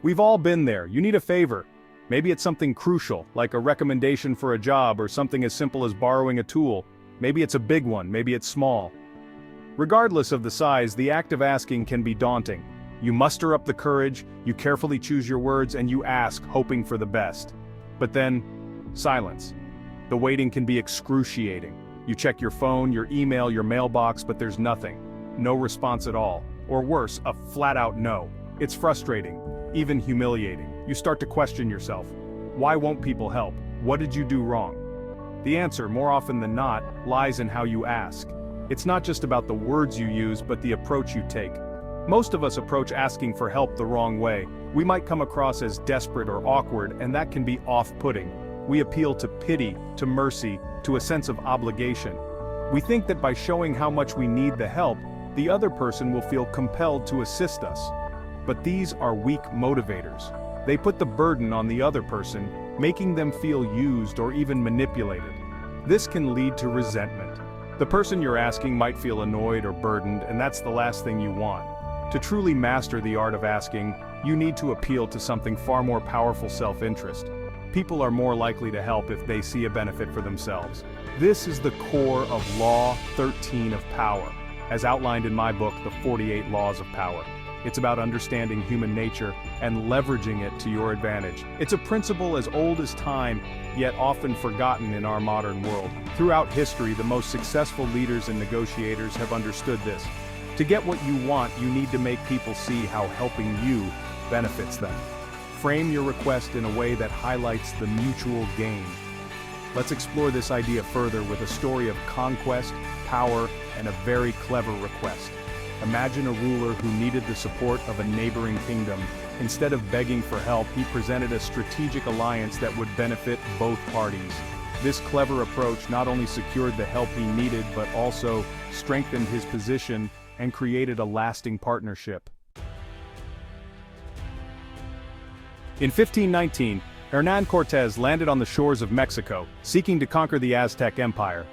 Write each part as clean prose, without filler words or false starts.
We've all been there. You need a favor. Maybe it's something crucial, like a recommendation for a job or something as simple as borrowing a tool. Maybe it's a big one, maybe it's small. Regardless of the size, the act of asking can be daunting. You muster up the courage, you carefully choose your words, and you ask, hoping for the best. But then, silence. The waiting can be excruciating. You check your phone, your email, your mailbox, but there's nothing. No response at all. Or worse, a flat-out no. It's frustrating, even humiliating. You start to question yourself. Why won't people help? What did you do wrong? The answer, more often than not, lies in how you ask. It's not just about the words you use, but the approach you take. Most of us approach asking for help the wrong way. We might come across as desperate or awkward, and that can be off-putting. We appeal to pity, to mercy, to a sense of obligation. We think that by showing how much we need the help, the other person will feel compelled to assist us. But these are weak motivators. They put the burden on the other person, making them feel used or even manipulated. This can lead to resentment. The person you're asking might feel annoyed or burdened, and that's the last thing you want. To truly master the art of asking, you need to appeal to something far more powerful: self-interest. People are more likely to help if they see a benefit for themselves. This is the core of Law 13 of Power, as outlined in my book, The 48 Laws of Power. It's about understanding human nature and leveraging it to your advantage. It's a principle as old as time, yet often forgotten in our modern world. Throughout history, the most successful leaders and negotiators have understood this. To get what you want, you need to make people see how helping you benefits them. Frame your request in a way that highlights the mutual gain. Let's explore this idea further with a story of conquest, power, and a very clever request. Imagine a ruler who needed the support of a neighboring kingdom. Instead of begging for help, he presented a strategic alliance that would benefit both parties. This clever approach not only secured the help he needed, but also strengthened his position and created a lasting partnership. In 1519, Hernán Cortés landed on the shores of Mexico, seeking to conquer the Aztec Empire.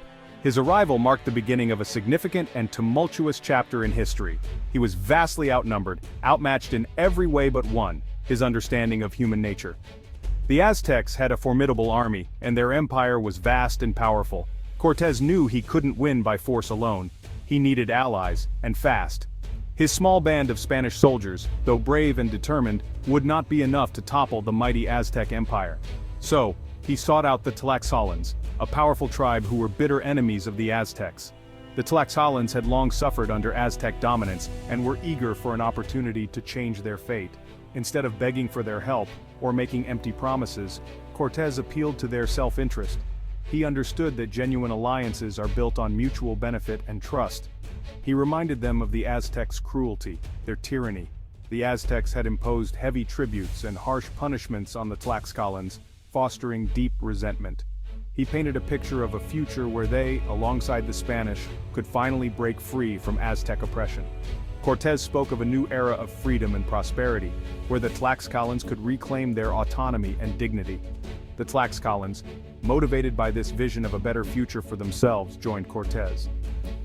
His arrival marked the beginning of a significant and tumultuous chapter in history. He was vastly outnumbered, outmatched in every way but one: his understanding of human nature. The Aztecs had a formidable army, and their empire was vast and powerful. Cortés knew he couldn't win by force alone. He needed allies, and fast. His small band of Spanish soldiers, though brave and determined, would not be enough to topple the mighty Aztec Empire. So, he sought out the Tlaxcalans, a powerful tribe who were bitter enemies of the Aztecs. The Tlaxcalans had long suffered under Aztec dominance and were eager for an opportunity to change their fate. Instead of begging for their help or making empty promises, Cortés appealed to their self-interest. He understood that genuine alliances are built on mutual benefit and trust. He reminded them of the Aztecs' cruelty, their tyranny. The Aztecs had imposed heavy tributes and harsh punishments on the Tlaxcalans, fostering deep resentment. He painted a picture of a future where they, alongside the Spanish, could finally break free from Aztec oppression. Cortés spoke of a new era of freedom and prosperity, where the Tlaxcalans could reclaim their autonomy and dignity. The Tlaxcalans, motivated by this vision of a better future for themselves, joined Cortés.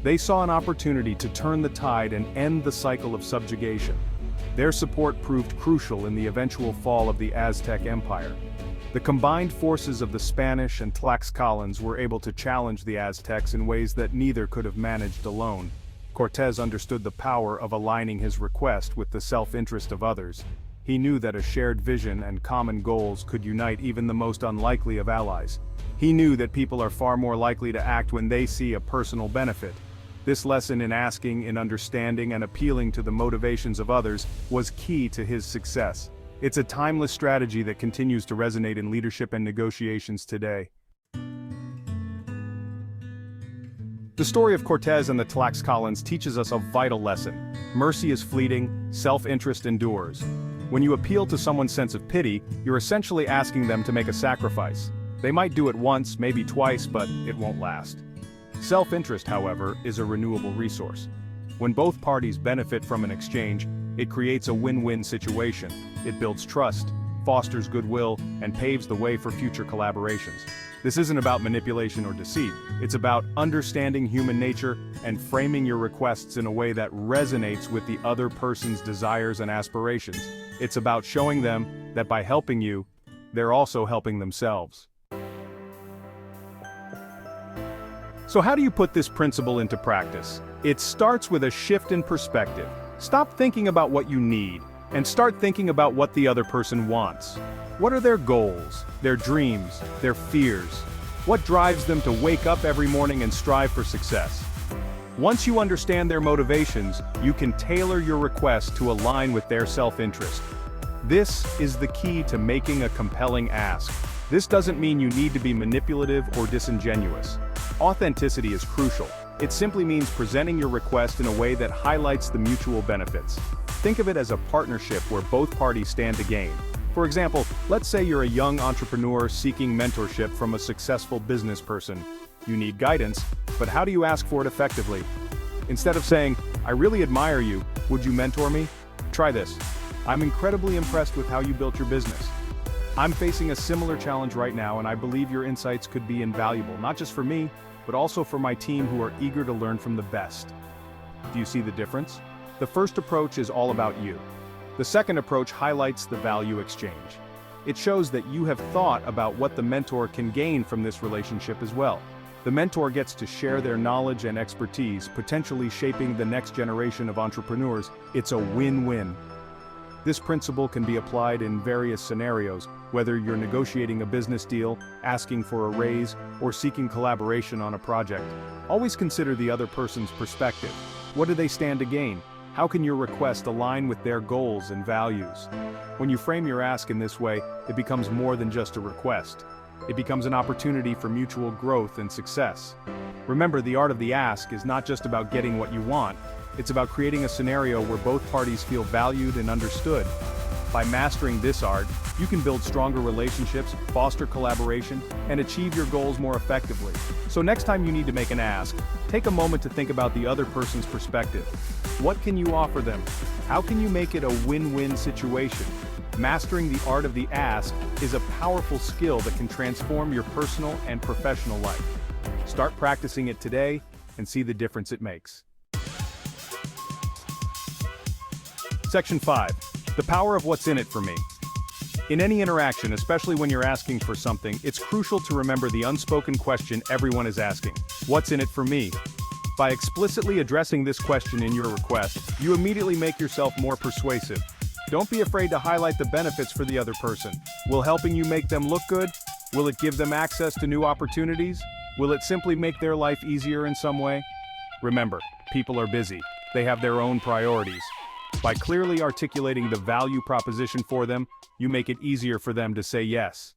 They saw an opportunity to turn the tide and end the cycle of subjugation. Their support proved crucial in the eventual fall of the Aztec Empire. The combined forces of the Spanish and Tlaxcalans were able to challenge the Aztecs in ways that neither could have managed alone. Cortés understood the power of aligning his request with the self-interest of others. He knew that a shared vision and common goals could unite even the most unlikely of allies. He knew that people are far more likely to act when they see a personal benefit. This lesson in asking, in understanding, and appealing to the motivations of others was key to his success. It's a timeless strategy that continues to resonate in leadership and negotiations today. The story of Cortés and the Tlaxcalans teaches us a vital lesson. Mercy is fleeting, self-interest endures. When you appeal to someone's sense of pity, you're essentially asking them to make a sacrifice. They might do it once, maybe twice, but it won't last. Self-interest, however, is a renewable resource. When both parties benefit from an exchange, it creates a win-win situation. It builds trust, fosters goodwill, and paves the way for future collaborations. This isn't about manipulation or deceit. It's about understanding human nature and framing your requests in a way that resonates with the other person's desires and aspirations. It's about showing them that by helping you, they're also helping themselves. So how do you put this principle into practice? It starts with a shift in perspective. Stop thinking about what you need, and start thinking about what the other person wants. What are their goals, their dreams, their fears? What drives them to wake up every morning and strive for success? Once you understand their motivations, you can tailor your request to align with their self-interest. This is the key to making a compelling ask. This doesn't mean you need to be manipulative or disingenuous. Authenticity is crucial. It simply means presenting your request in a way that highlights the mutual benefits. Think of it as a partnership where both parties stand to gain. For example, let's say you're a young entrepreneur seeking mentorship from a successful business person. You need guidance, but how do you ask for it effectively? Instead of saying, "I really admire you, would you mentor me?" Try this. "I'm incredibly impressed with how you built your business. I'm facing a similar challenge right now, and I believe your insights could be invaluable, not just for me, but also for my team who are eager to learn from the best." Do you see the difference? The first approach is all about you. The second approach highlights the value exchange. It shows that you have thought about what the mentor can gain from this relationship as well. The mentor gets to share their knowledge and expertise, potentially shaping the next generation of entrepreneurs. It's a win-win. This principle can be applied in various scenarios, whether you're negotiating a business deal, asking for a raise, or seeking collaboration on a project. Always consider the other person's perspective. What do they stand to gain? How can your request align with their goals and values? When you frame your ask in this way, it becomes more than just a request. It becomes an opportunity for mutual growth and success. Remember, the art of the ask is not just about getting what you want, it's about creating a scenario where both parties feel valued and understood. By mastering this art, you can build stronger relationships, foster collaboration, and achieve your goals more effectively. So next time you need to make an ask, take a moment to think about the other person's perspective. What can you offer them? How can you make it a win-win situation? Mastering the art of the ask is a powerful skill that can transform your personal and professional life. Start practicing it today and see the difference it makes. Section 5. The power of what's in it for me. In any interaction, especially when you're asking for something, it's crucial to remember the unspoken question everyone is asking. What's in it for me? By explicitly addressing this question in your request, you immediately make yourself more persuasive. Don't be afraid to highlight the benefits for the other person. Will helping you make them look good? Will it give them access to new opportunities? Will it simply make their life easier in some way? Remember, people are busy. They have their own priorities. By clearly articulating the value proposition for them, you make it easier for them to say yes.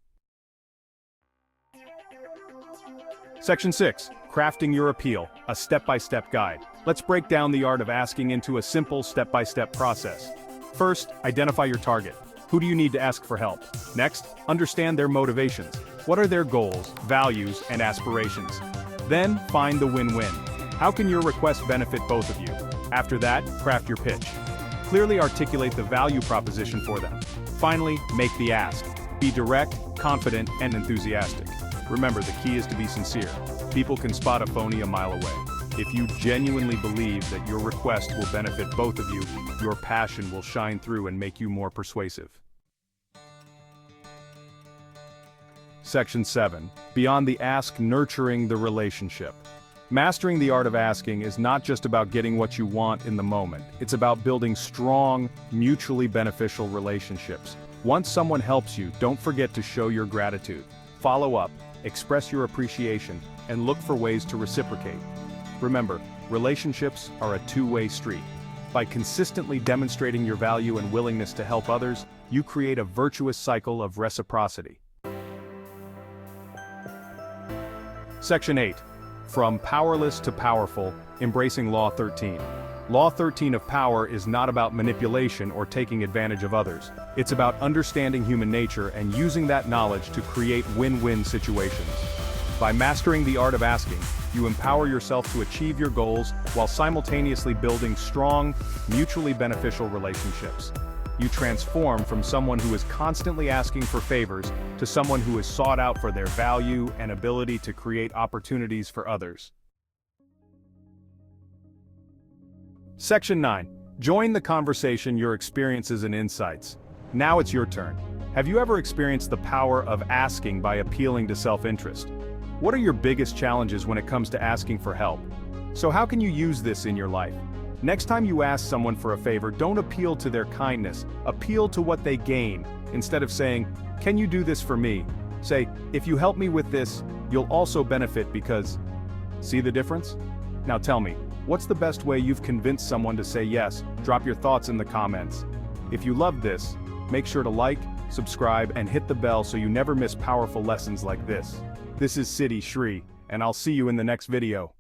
Section 6. Crafting your appeal, a step-by-step guide. Let's break down the art of asking into a simple step-by-step process. First, identify your target. Who do you need to ask for help? Next, understand their motivations. What are their goals, values, and aspirations? Then, find the win-win. How can your request benefit both of you? After that, craft your pitch. Clearly articulate the value proposition for them. Finally, make the ask. Be direct, confident, and enthusiastic. Remember, the key is to be sincere. People can spot a phony a mile away. If you genuinely believe that your request will benefit both of you, your passion will shine through and make you more persuasive. Section 7. Beyond the ask, nurturing the relationship. Mastering the art of asking is not just about getting what you want in the moment. It's about building strong, mutually beneficial relationships. Once someone helps you, don't forget to show your gratitude. Follow up, express your appreciation, and look for ways to reciprocate. Remember, relationships are a two-way street. By consistently demonstrating your value and willingness to help others, you create a virtuous cycle of reciprocity. Section 8. From powerless to powerful, embracing Law 13. Law 13 of power is not about manipulation or taking advantage of others. It's about understanding human nature and using that knowledge to create win-win situations. By mastering the art of asking, you empower yourself to achieve your goals while simultaneously building strong, mutually beneficial relationships. you transform from someone who is constantly asking for favors to someone who is sought out for their value and ability to create opportunities for others. Section 9. Join the conversation, your experiences and insights. Now it's your turn. Have you ever experienced the power of asking by appealing to self-interest? What are your biggest challenges when it comes to asking for help? So how can you use this in your life? Next time you ask someone for a favor, don't appeal to their kindness, appeal to what they gain. Instead of saying, "Can you do this for me?" Say, "If you help me with this, you'll also benefit because..." See the difference? Now tell me, what's the best way you've convinced someone to say yes? Drop your thoughts in the comments. If you loved this, make sure to like, subscribe, and hit the bell so you never miss powerful lessons like this. This is fThe, and I'll see you in the next video.